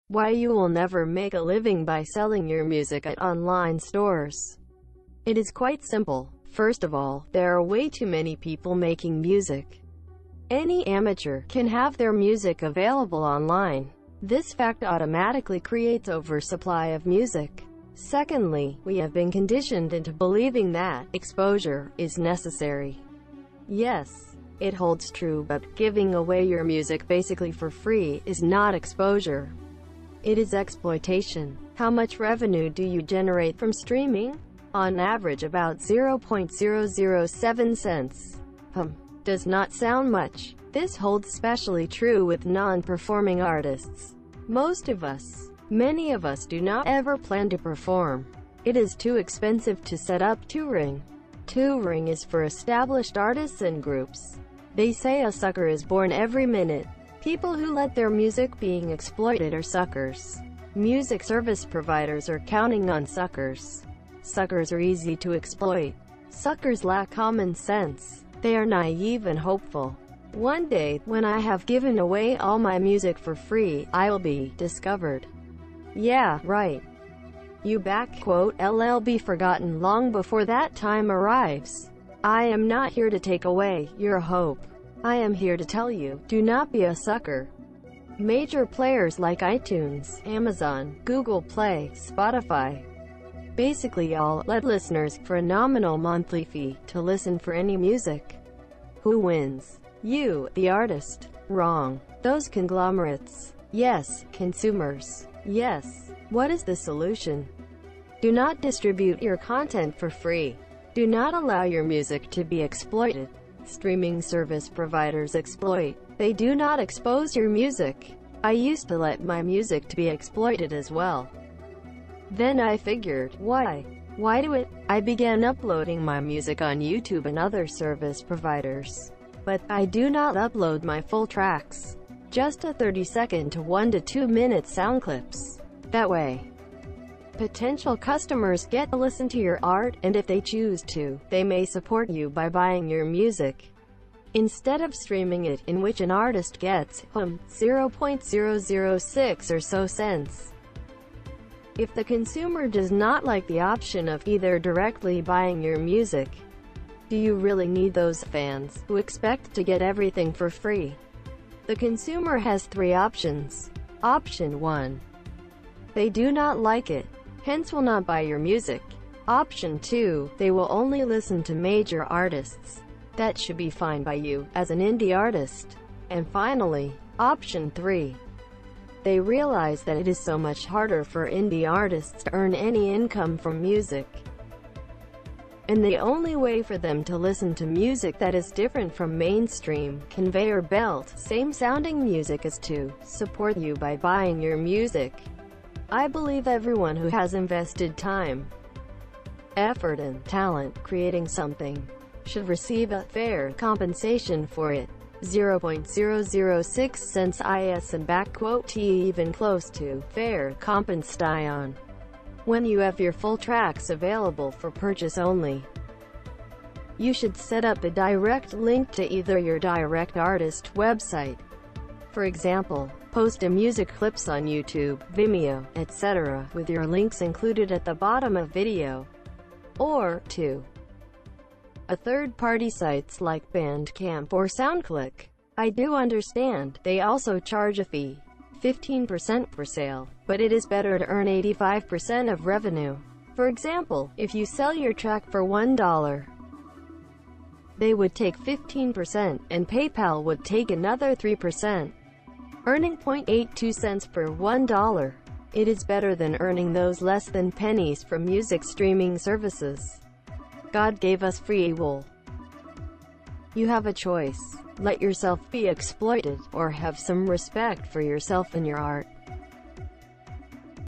Why you will never make a living by selling your music at online stores. It is quite simple. First of all, there are way too many people making music. Any amateur can have their music available online. This fact automatically creates oversupply of music. Secondly, we have been conditioned into believing that exposure is necessary. Yes, it holds true, but giving away your music basically for free is not exposure. It is exploitation. How much revenue do you generate from streaming? On average about 0.007 cents. Does not sound much. This holds especially true with non-performing artists. Most of us, many of us do not ever plan to perform. It is too expensive to set up touring. Touring is for established artists and groups. They say a sucker is born every minute. People who let their music being exploited are suckers. Music service providers are counting on suckers. Suckers are easy to exploit. Suckers lack common sense. They are naive and hopeful. One day, when I have given away all my music for free, I will be discovered. Yeah, right. You LL be forgotten long before that time arrives. I am not here to take away your hope. I am here to tell you, do not be a sucker. Major players like iTunes, Amazon, Google Play, Spotify, basically all let listeners, for a nominal monthly fee, to listen for any music. Who wins? You, the artist. Wrong. Those conglomerates. Yes. Consumers. Yes. What is the solution? Do not distribute your content for free. Do not allow your music to be exploited. Streaming service providers exploit. They do not expose your music. I used to let my music to be exploited as well. Then I figured, why do it? I began uploading my music on YouTube and other service providers. But I do not upload my full tracks. Just a 30-second to 1 to 2 minute sound clips. That way, potential customers get to listen to your art, and if they choose to, they may support you by buying your music, instead of streaming it, in which an artist gets 0.006 or so cents. If the consumer does not like the option of either directly buying your music, do you really need those fans who expect to get everything for free? The consumer has three options. Option 1. They do not like it, hence will not buy your music. Option 2. They will only listen to major artists. That should be fine by you, as an indie artist. And finally, Option 3. They realize that it is so much harder for indie artists to earn any income from music. And the only way for them to listen to music that is different from mainstream, conveyor belt, same-sounding music is to support you by buying your music. I believe everyone who has invested time, effort and talent creating something should receive a fair compensation for it. 0.006 cents is and T even close to fair compensation when you have your full tracks available for purchase only. You should set up a direct link to either your direct artist website. For example, post a music clips on YouTube, Vimeo, etc., with your links included at the bottom of video. Or, 2. A third-party sites like Bandcamp or Soundclick. I do understand, they also charge a fee, 15% per sale, but it is better to earn 85% of revenue. For example, if you sell your track for $1, they would take 15%, and PayPal would take another 3%, earning 0.82 cents per $1. It is better than earning those less than pennies from music streaming services. God gave us free will. You have a choice. Let yourself be exploited, or have some respect for yourself and your art.